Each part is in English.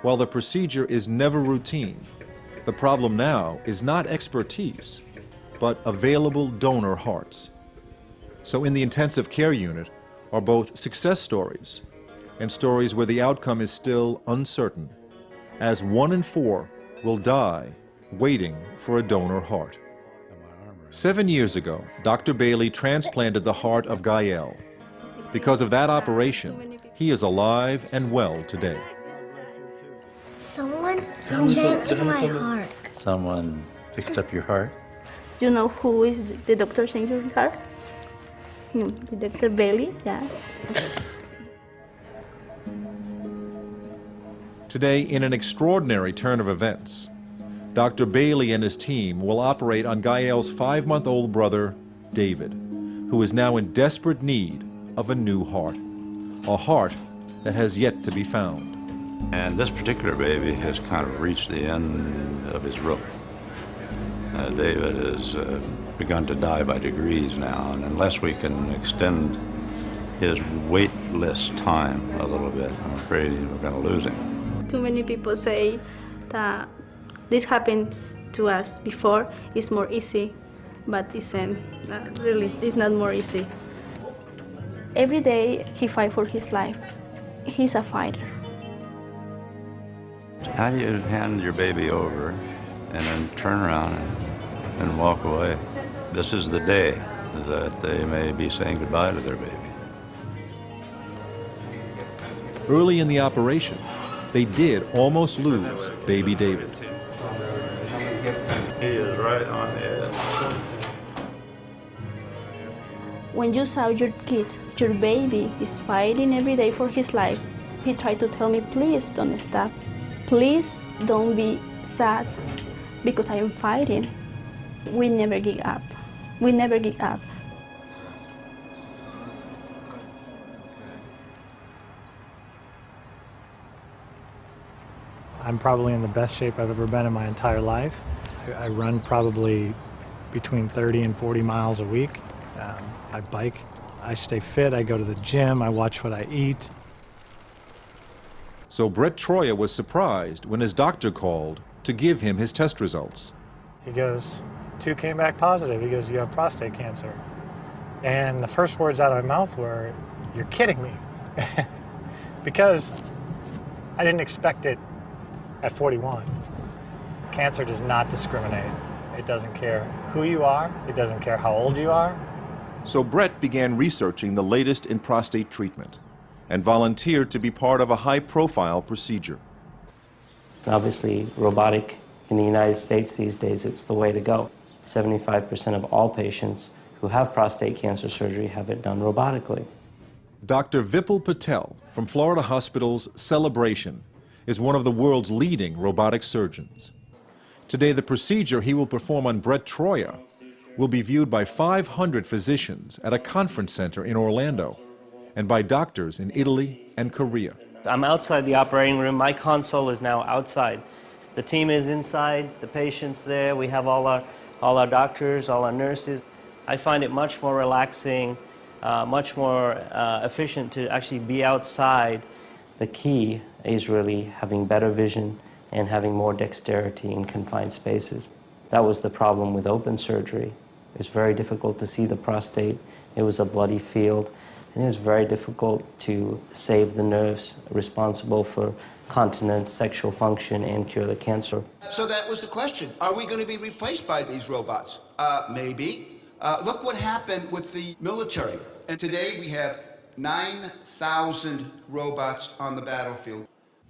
While the procedure is never routine, the problem now is not expertise, but available donor hearts. So in the intensive care unit are both success stories and stories where the outcome is still uncertain, as 1 in 4 will die waiting for a donor heart. 7 years ago, Dr. Bailey transplanted the heart of Gael. Because of that operation, he is alive and well today. Someone changed my heart. Someone fixed up your heart? You know who is the doctor changed your heart? The Dr. Bailey, yeah. Today, in an extraordinary turn of events, Dr. Bailey and his team will operate on Gael's 5-month-old brother, David, who is now in desperate need of a new heart, a heart that has yet to be found. And this particular baby has kind of reached the end of his rope. David has begun to die by degrees now, and unless we can extend his waitless time a little bit, I'm afraid we're going to lose him. Too many people say that this happened to us before. It's more easy, but really, it's not more easy. Every day he fights for his life. He's a fighter. How do you hand your baby over and then turn around and walk away? This is the day that they may be saying goodbye to their baby. Early in the operation, they did almost lose baby David. He is right on the edge. When you saw your kid, your baby is fighting every day for his life, he tried to tell me, please don't stop. Please don't be sad because I am fighting. We never give up. We never give up. I'm probably in the best shape I've ever been in my entire life. I run probably between 30 and 40 miles a week. I bike. I stay fit. I go to the gym. I watch what I eat. So Brett Troya was surprised when his doctor called to give him his test results. He goes, 2 came back positive. He goes, you have prostate cancer. And the first words out of my mouth were, you're kidding me. Because I didn't expect it at 41. Cancer does not discriminate. It doesn't care who you are. It doesn't care how old you are. So Brett began researching the latest in prostate treatment and volunteered to be part of a high-profile procedure. Obviously, robotic in the United States these days, it's the way to go. 75% of all patients who have prostate cancer surgery have it done robotically. Dr. Vipul Patel from Florida Hospital's Celebration is one of the world's leading robotic surgeons. Today, the procedure he will perform on Brett Troya will be viewed by 500 physicians at a conference center in Orlando and by doctors in Italy and Korea. I'm outside the operating room. My console is now outside. The team is inside, the patient's there. We have all our doctors, all our nurses. I find it much more relaxing, much more efficient to actually be outside. The key is really having better vision and having more dexterity in confined spaces. That was the problem with open surgery. It was very difficult to see the prostate. It was a bloody field, and it was very difficult to save the nerves responsible for continence, sexual function, and cure the cancer. So that was the question. Are we going to be replaced by these robots? Maybe. Look what happened with the military. And today we have 9,000 robots on the battlefield.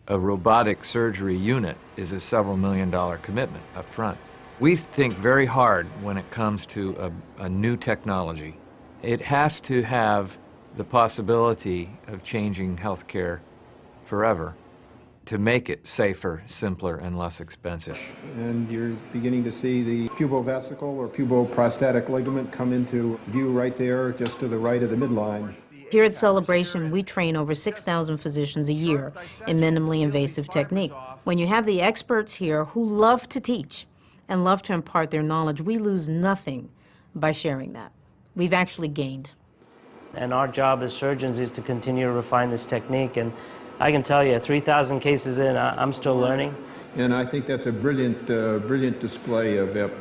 A robotic surgery unit is a several million-dollar commitment up front. We think very hard when it comes to a new technology. It has to have the possibility of changing healthcare forever to make it safer, simpler, and less expensive. And you're beginning to see the pubovesical or puboprostatic ligament come into view right there, just to the right of the midline. Here at Celebration, we train over 6,000 physicians a year in minimally invasive technique. When you have the experts here who love to teach and love to impart their knowledge, we lose nothing by sharing that. We've actually gained. And our job as surgeons is to continue to refine this technique and I can tell you, 3,000 cases in, I'm still learning. And I think that's a brilliant, brilliant display of it.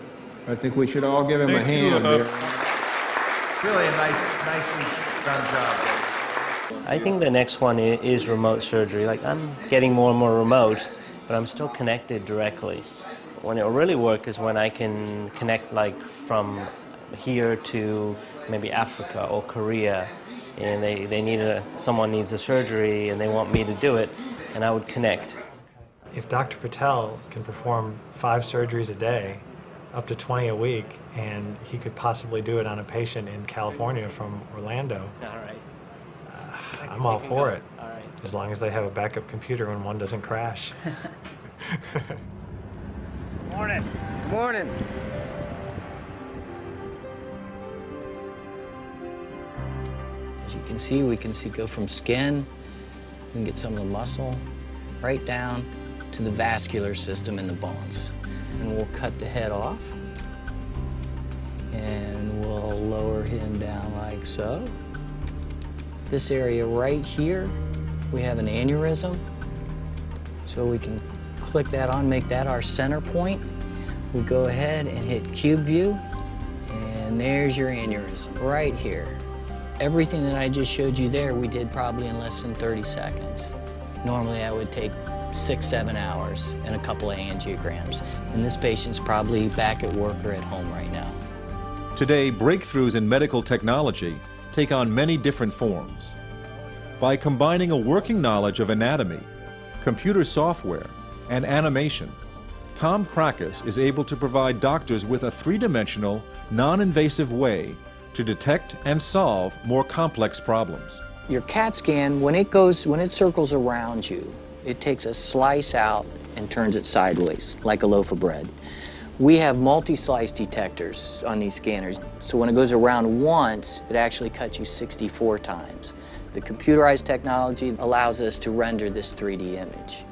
I think we should all give him a hand there. Really a nicely done job. I think the next one is remote surgery. Like, I'm getting more and more remote, but I'm still connected directly. When it'll really work is when I can connect, like, from here to maybe Africa or Korea, and they need someone needs a surgery and they want me to do it, and I would connect. If Dr. Patel can perform 5 surgeries a day, up to 20 a week, and he could possibly do it on a patient in California from Orlando, All right. I'm all for it, All right. as long as they have a backup computer when one doesn't crash. Morning. Morning. As you can see, we can go from skin, we can get some of the muscle, right down to the vascular system in the bones. And we'll cut the head off, and we'll lower him down like so. This area right here, we have an aneurysm, so we can click that on, make that our center point. We go ahead and hit cube view, and there's your aneurysm right here. Everything that I just showed you there, we did probably in less than 30 seconds. Normally, that would take 6-7 hours and a couple of angiograms. And this patient's probably back at work or at home right now. Today, breakthroughs in medical technology take on many different forms. By combining a working knowledge of anatomy, computer software, and animation, Tom Krakis is able to provide doctors with a three-dimensional, non-invasive way to detect and solve more complex problems. Your CAT scan, when it circles around you, it takes a slice out and turns it sideways, like a loaf of bread. We have multi-slice detectors on these scanners, so when it goes around once, it actually cuts you 64 times. The computerized technology allows us to render this 3D image.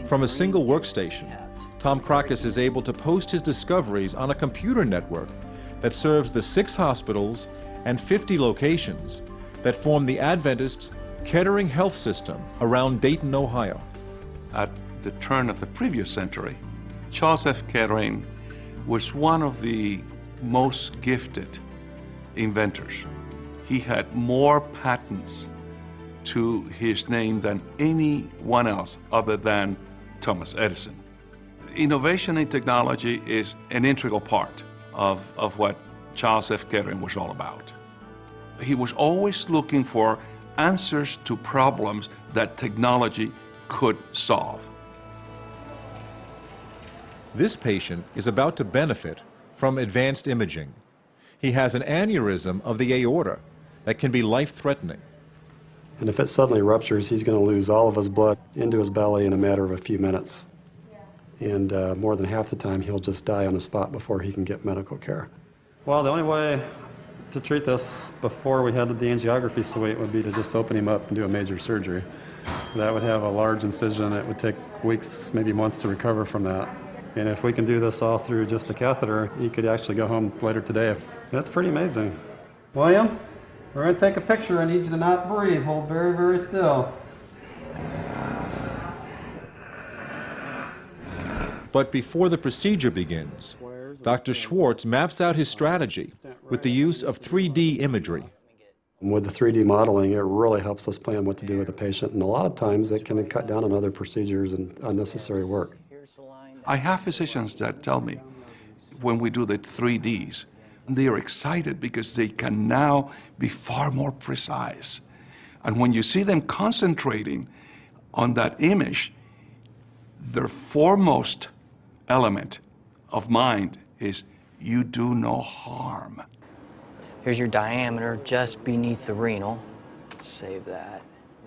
From a single workstation, Tom Krakis is able to post his discoveries on a computer network that serves the 6 hospitals and 50 locations that form the Adventists Kettering Health System around Dayton, Ohio. At the turn of the previous century, Charles F. Kettering was one of the most gifted inventors. He had more patents to his name than anyone else other than Thomas Edison. Innovation in technology is an integral part of what Charles F. Kettering was all about. He was always looking for answers to problems that technology could solve. This patient is about to benefit from advanced imaging. He has an aneurysm of the aorta that can be life-threatening. And if it suddenly ruptures, he's going to lose all of his blood into his belly in a matter of a few minutes. And more than half the time, he'll just die on the spot before he can get medical care. Well, the only way to treat this before we head to the angiography suite would be to just open him up and do a major surgery. That would have a large incision. It would take weeks, maybe months to recover from that. And if we can do this all through just a catheter, he could actually go home later today. That's pretty amazing. William, we're going to take a picture. I need you to not breathe. Hold very, very still. But before the procedure begins, Dr. Schwartz maps out his strategy with the use of 3D imagery. With the 3D modeling, it really helps us plan what to do with the patient, and a lot of times it can cut down on other procedures and unnecessary work. I have physicians that tell me when we do the 3Ds, they are excited because they can now be far more precise. And when you see them concentrating on that image, their foremost element of mind is you do no harm. Here's your diameter just beneath the renal. Save that.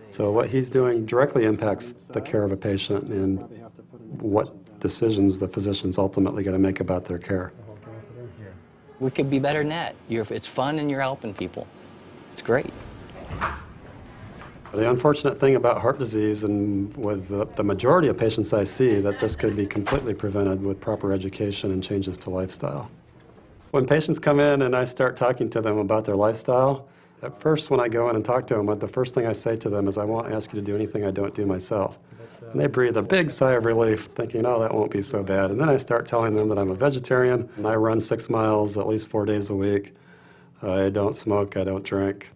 So what he's doing directly impacts the care of a patient and what decisions the physician's ultimately going to make about their care. We could be better than that. It's fun and you're helping people. It's great. The unfortunate thing about heart disease, and with the majority of patients I see, that this could be completely prevented with proper education and changes to lifestyle. When patients come in and I start talking to them about their lifestyle, At first, when I go in and talk to them, the first thing I say to them is, I won't ask you to do anything I don't do myself. And they breathe a big sigh of relief, thinking, oh, that won't be so bad. And then I start telling them that I'm a vegetarian, and I run 6 miles at least 4 days a week. I don't smoke, I don't drink.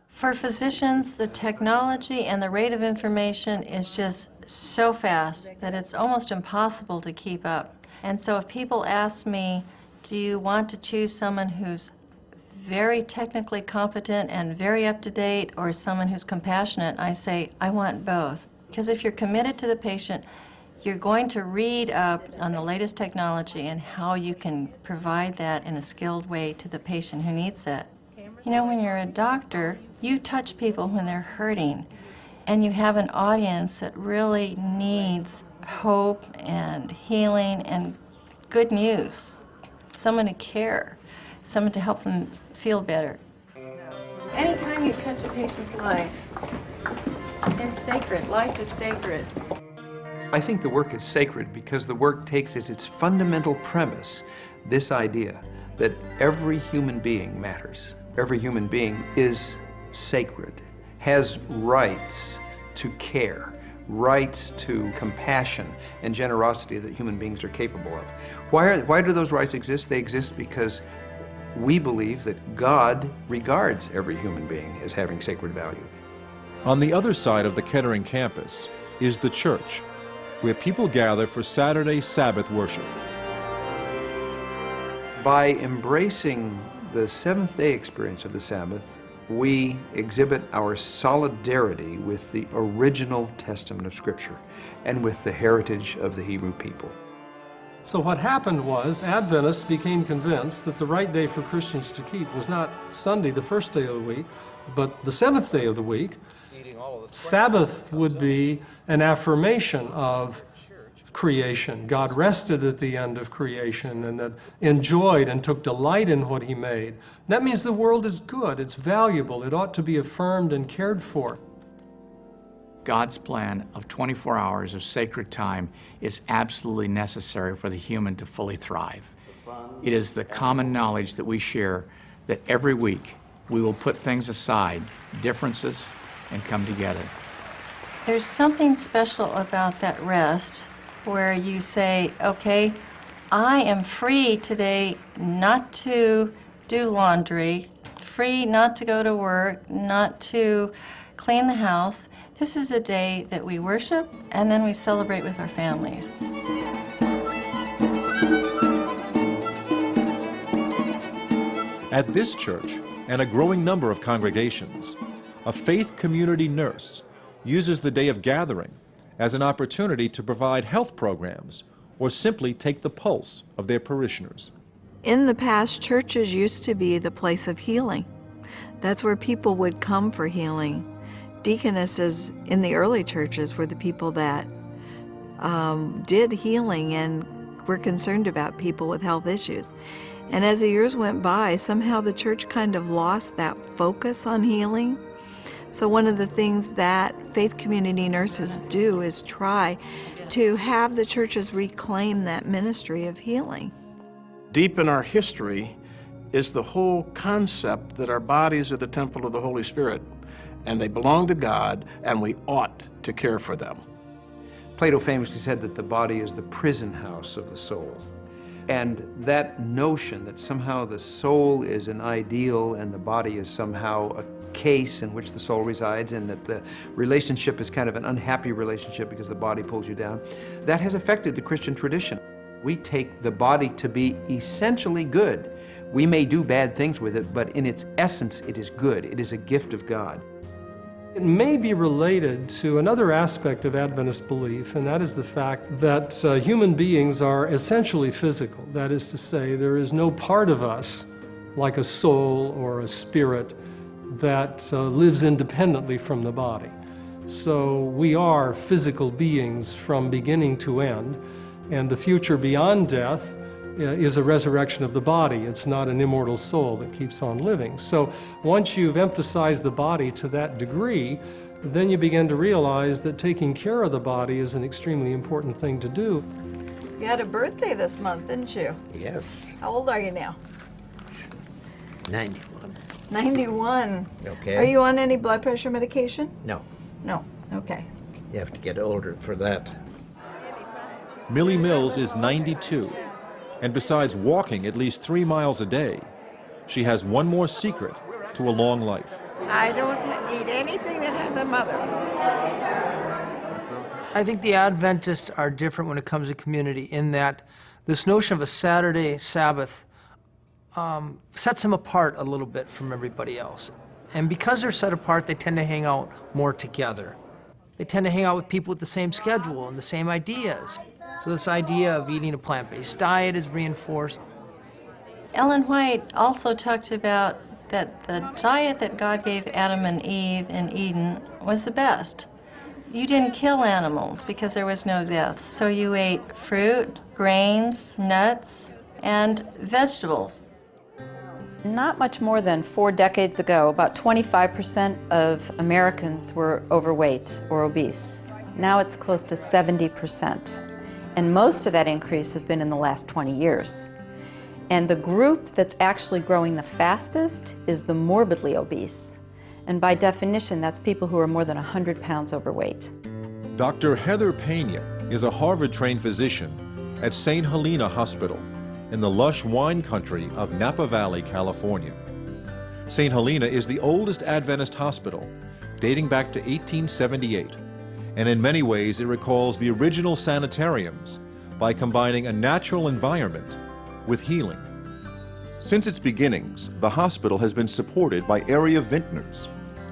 For physicians, the technology and the rate of information is just so fast that it's almost impossible to keep up. And so if people ask me, do you want to choose someone who's very technically competent and very up-to-date, or someone who's compassionate, I say, I want both. Because if you're committed to the patient, you're going to read up on the latest technology and how you can provide that in a skilled way to the patient who needs it. You know, when you're a doctor, you touch people when they're hurting, and you have an audience that really needs hope and healing and good news, someone to care, someone to help them feel better. Anytime you touch a patient's life, it's sacred. Life is sacred. I think the work is sacred because the work takes as its fundamental premise this idea that every human being matters. Every human being is sacred, has rights to care, rights to compassion and generosity that human beings are capable of. Why do those rights exist? They exist because we believe that God regards every human being as having sacred value. On the other side of the Kettering campus is the church, where people gather for Saturday Sabbath worship. By embracing the seventh-day experience of the Sabbath, we exhibit our solidarity with the original testament of Scripture and with the heritage of the Hebrew people. So what happened was Adventists became convinced that the right day for Christians to keep was not Sunday, the first day of the week, but the seventh day of the week. Sabbath would be an affirmation of creation. God rested at the end of creation and that enjoyed and took delight in what he made. That means the world is good, it's valuable, it ought to be affirmed and cared for. God's plan of 24 hours of sacred time is absolutely necessary for the human to fully thrive. It is the common knowledge that we share that every week we will put things aside, differences, and come together. There's something special about that rest where you say, okay, I am free today not to do laundry, free not to go to work, not to clean the house. This is a day that we worship and then we celebrate with our families. At this church and a growing number of congregations, a faith community nurse uses the day of gathering as an opportunity to provide health programs or simply take the pulse of their parishioners. In the past, churches used to be the place of healing. That's where people would come for healing. Deaconesses in the early churches were the people that did healing and were concerned about people with health issues. And as the years went by, somehow the church kind of lost that focus on healing. So one of the things that faith community nurses do is try to have the churches reclaim that ministry of healing. Deep in our history is the whole concept that our bodies are the temple of the Holy Spirit, and they belong to God, and we ought to care for them. Plato famously said that the body is the prison house of the soul. And that notion that somehow the soul is an ideal and the body is somehow a case in which the soul resides, and that the relationship is kind of an unhappy relationship because the body pulls you down, that has affected the Christian tradition. We take the body to be essentially good. We may do bad things with it, but in its essence, it is good. It is a gift of God. It may be related to another aspect of Adventist belief, and that is the fact that human beings are essentially physical. That is to say, there is no part of us, like a soul or a spirit, that lives independently from the body. So we are physical beings from beginning to end, and the future beyond death is a resurrection of the body. It's not an immortal soul that keeps on living. So once you've emphasized the body to that degree, then you begin to realize that taking care of the body is an extremely important thing to do. You had a birthday this month, didn't you? Yes, How old are you now? 91. 91. Okay. Are you on any blood pressure medication? No, No. Okay. you have to get older for that. Millie Mills is 92, and besides walking at least 3 miles a day, she has one more secret to a long life. I don't eat anything that has a mother. I think the Adventists are different when it comes to community in that this notion of a Saturday Sabbath sets them apart a little bit from everybody else. And because they're set apart, they tend to hang out more together. They tend to hang out with people with the same schedule and the same ideas. So this idea of eating a plant-based diet is reinforced. Ellen White also talked about that the diet that God gave Adam and Eve in Eden was the best. You didn't kill animals because there was no death, so you ate fruit, grains, nuts, and vegetables. Not much more than 4 decades ago, about 25% of Americans were overweight or obese. Now it's close to 70%. And most of that increase has been in the last 20 years. And the group that's actually growing the fastest is the morbidly obese. And by definition, that's people who are more than 100 pounds overweight. Dr. Heather Pena is a Harvard-trained physician at St. Helena Hospital in the lush wine country of Napa Valley, California. St. Helena is the oldest Adventist hospital, dating back to 1878, and in many ways it recalls the original sanitariums by combining a natural environment with healing. Since its beginnings, the hospital has been supported by area vintners,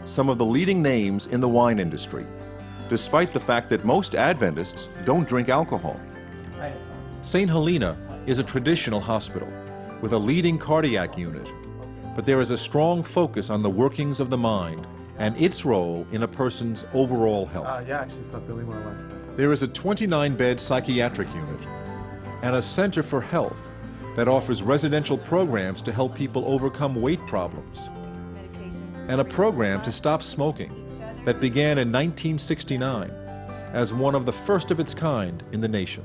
some of the leading names in the wine industry, despite the fact that most Adventists don't drink alcohol. St. Helena is a traditional hospital with a leading cardiac unit, but there is a strong focus on the workings of the mind and its role in a person's overall health. Yeah, actually, stuff really more or less. There is a 29-bed psychiatric unit and a center for health that offers residential programs to help people overcome weight problems, and a program to stop smoking that began in 1969 as one of the first of its kind in the nation.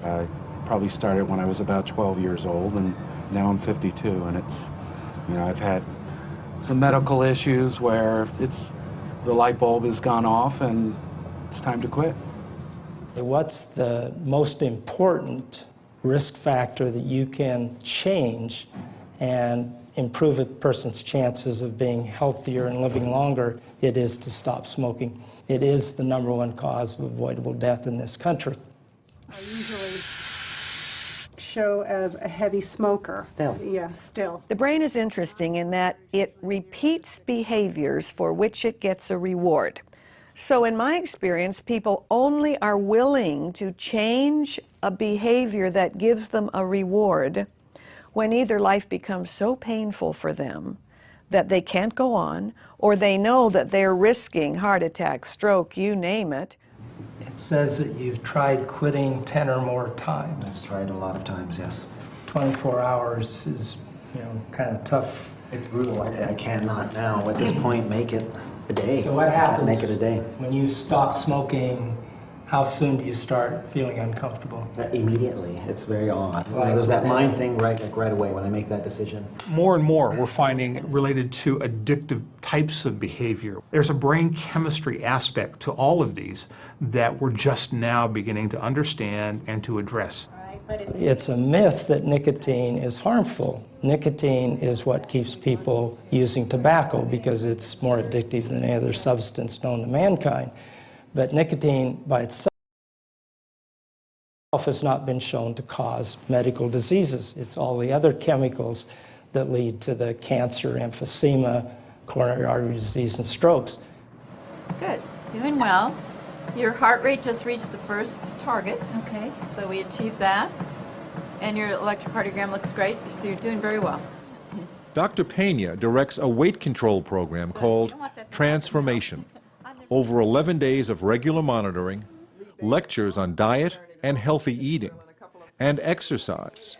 I probably started when I was about 12 years old, and now I'm 52, and it's, you know, I've had some medical issues where the light bulb has gone off and it's time to quit. What's the most important risk factor that you can change and improve a person's chances of being healthier and living longer? It is to stop smoking. It is the #1 cause of avoidable death in this country. I usually show as a heavy smoker. Still. Yeah, still. The brain is interesting in that it repeats behaviors for which it gets a reward. So in my experience, people only are willing to change a behavior that gives them a reward when either life becomes so painful for them that they can't go on, or they know that they're risking heart attack, stroke, you name it. It says that you've tried quitting 10 or more times. I've tried a lot of times, yes. 24 hours is, kind of tough. It's brutal. I cannot now, at this point, make it a day. So what happens I can't make it a day. when you stop smoking? How soon do you start feeling uncomfortable? Immediately. It's very odd. Like- There's that mind thing right away when I make that decision. More and more we're finding related to addictive types of behavior. There's a brain chemistry aspect to all of these that we're just now beginning to understand and to address. It's a myth that nicotine is harmful. Nicotine is what keeps people using tobacco because it's more addictive than any other substance known to mankind. But nicotine by itself has not been shown to cause medical diseases. It's all the other chemicals that lead to the cancer, emphysema, coronary artery disease, and strokes. Good, doing well. Your heart rate just reached the first target. Okay. So we achieved that. And your electrocardiogram looks great, so you're doing very well. Dr. Pena directs a weight control program called Transformation. Over 11 days of regular monitoring, lectures on diet and healthy eating, and exercise.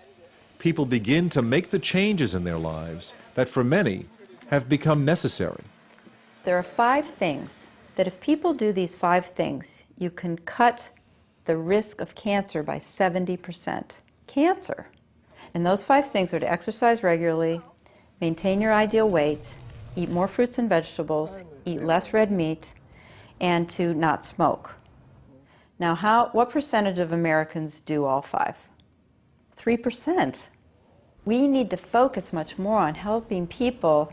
People begin to make the changes in their lives that for many have become necessary. There are 5 things that if people do these 5 things, you can cut the risk of cancer by 70%. Cancer. And those 5 things are to exercise regularly, maintain your ideal weight, eat more fruits and vegetables, eat less red meat, and to not smoke. Now, what percentage of Americans do all 5? 3%. We need to focus much more on helping people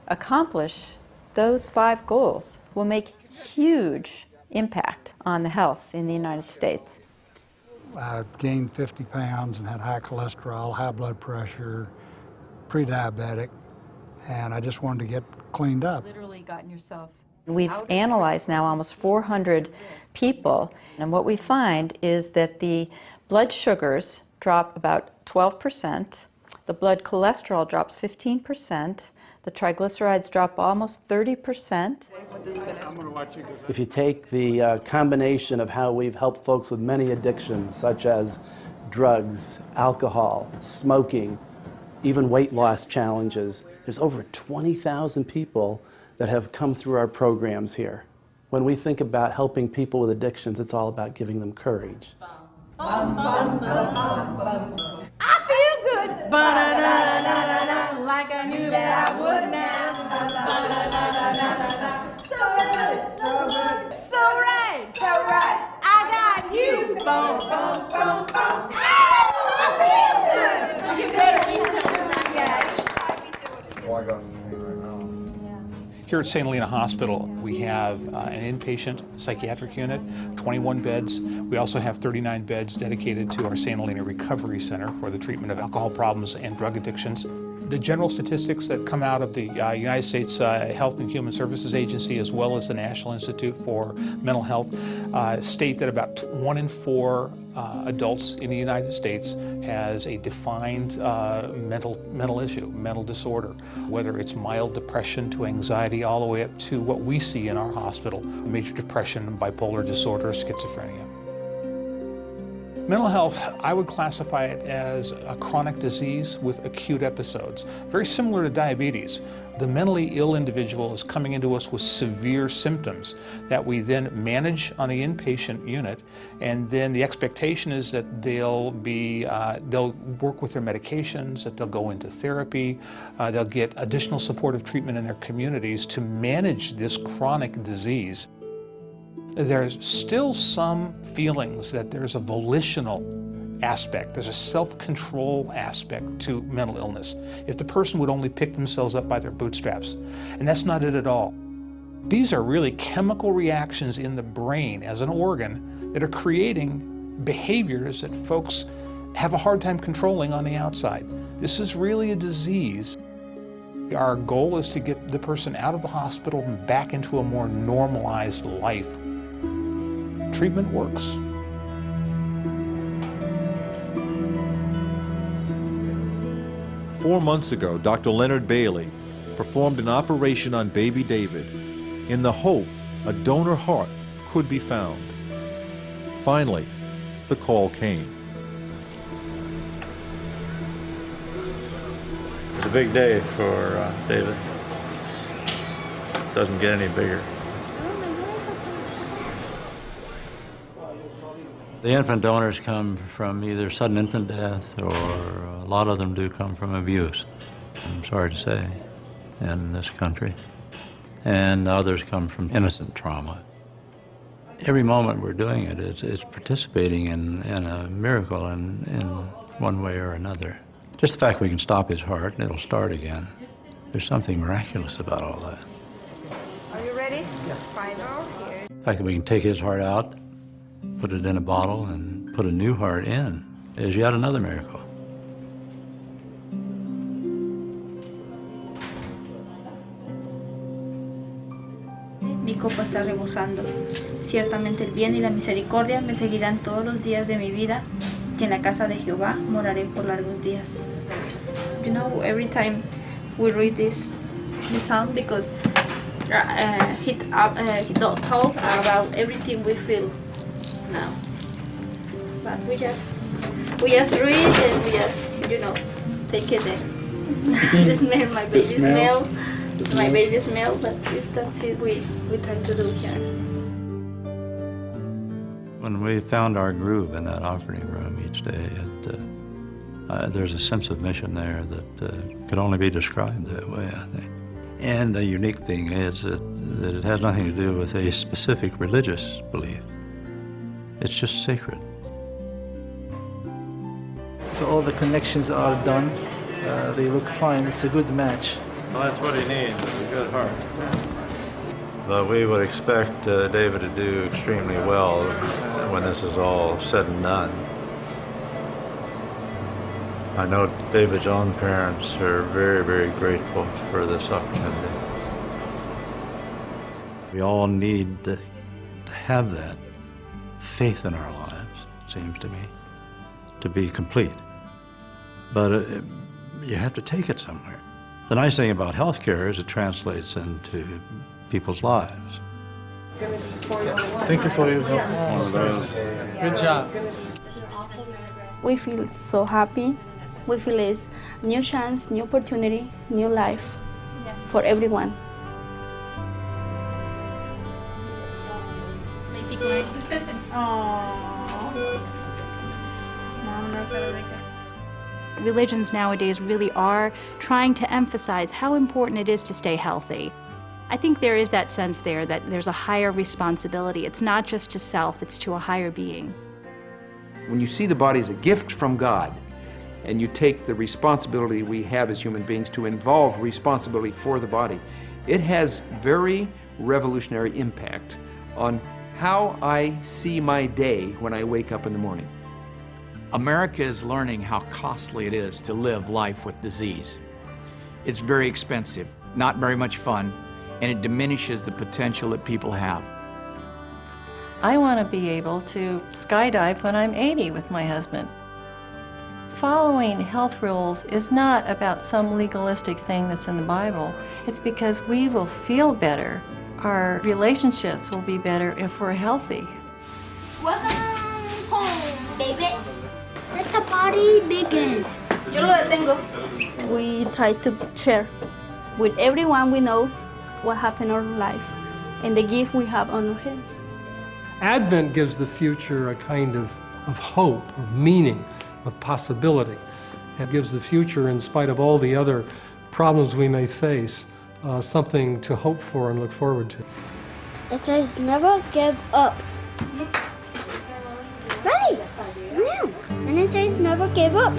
accomplish those 5 goals. Will make huge impact on the health in the United States. I gained 50 pounds and had high cholesterol, high blood pressure, pre-diabetic, and I just wanted to get cleaned up. Literally gotten yourself. We've analyzed now almost 400 people, and what we find is that the blood sugars drop about 12%, the blood cholesterol drops 15%, the triglycerides drop almost 30%. If you take the combination of how we've helped folks with many addictions, such as drugs, alcohol, smoking, even weight loss challenges, there's over 20,000 people that have come through our programs here. When we think about helping people with addictions, it's all about giving them courage. I feel good, like I knew that I would now. So good, so good, so right, I got you. Boom, boom, boom, boom. I feel good. You better eat something like that. Here at St. Helena Hospital, we have an inpatient psychiatric unit, 21 beds. We also have 39 beds dedicated to our St. Helena Recovery Center for the treatment of alcohol problems and drug addictions. The general statistics that come out of the United States Health and Human Services Agency, as well as the National Institute for Mental Health, state that about 1 in 4 adults in the United States has a defined mental issue, mental disorder, whether it's mild depression to anxiety all the way up to what we see in our hospital, major depression, bipolar disorder, schizophrenia. Mental health, I would classify it as a chronic disease with acute episodes. Very similar to diabetes. The mentally ill individual is coming into us with severe symptoms that we then manage on the inpatient unit, and then the expectation is that they'll work with their medications, that they'll go into therapy, they'll get additional supportive treatment in their communities to manage this chronic disease. There's still some feelings that there's a volitional aspect, there's a self-control aspect to mental illness. If the person would only pick themselves up by their bootstraps, and that's not it at all. These are really chemical reactions in the brain as an organ that are creating behaviors that folks have a hard time controlling on the outside. This is really a disease. Our goal is to get the person out of the hospital and back into a more normalized life. Treatment works. Four months ago, Dr. Leonard Bailey performed an operation on baby David in the hope a donor heart could be found. Finally, the call came. It's a big day for David. Doesn't get any bigger. The infant donors come from either sudden infant death, or a lot of them do come from abuse, I'm sorry to say, in this country. And others come from innocent trauma. Every moment we're doing it, it's participating in a miracle in one way or another. Just the fact we can stop his heart and it'll start again. There's something miraculous about all that. Are you ready? Yes. Final here. The fact that we can take his heart out, put it in a bottle, and put a new heart in is yet another miracle. Mi copa está rebosando. Ciertamente el bien y la misericordia me seguirán todos los días de mi vida, y en la casa de Jehová moraré por largos días. You know, every time we read this psalm, because he talk about everything we feel now, but we just read and we just, you know, take it in. The smell, my baby smell, my baby smell, but that's it we try to do here. When we found our groove in that operating room each day, There's a sense of mission there that could only be described that way, I think. And the unique thing is that it has nothing to do with a specific religious belief. It's just sacred. So all the connections are done. They look fine. It's a good match. Well, that's what he needs, a good heart. But we would expect David to do extremely well when this is all said and done. I know David's own parents are very, very grateful for this opportunity. We all need to have that faith in our lives, it seems to me, to be complete. But you have to take it somewhere. The nice thing about healthcare is it translates into people's lives. Thank you for your help. Good job. We feel so happy. We feel it's new chance, new opportunity, new life for everyone. Religions nowadays really are trying to emphasize how important it is to stay healthy. I think there is that sense there that there's a higher responsibility. It's not just to self, it's to a higher being. When you see the body as a gift from God, and you take the responsibility we have as human beings to involve responsibility for the body, it has very revolutionary impact on how I see my day when I wake up in the morning. America is learning how costly it is to live life with disease. It's very expensive, not very much fun, and it diminishes the potential that people have. I want to be able to skydive when I'm 80 with my husband. Following health rules is not about some legalistic thing that's in the Bible. It's because we will feel better. Our relationships will be better if we're healthy. Welcome home, David. Let the party begin. Yo lo detengo. We try to share with everyone we know what happened in our life and the gift we have on our hands. Advent gives the future a kind of hope, of meaning, of possibility. It gives the future, in spite of all the other problems we may face, something to hope for and look forward to. It says never give up. Ready? It's new. And it says never give up.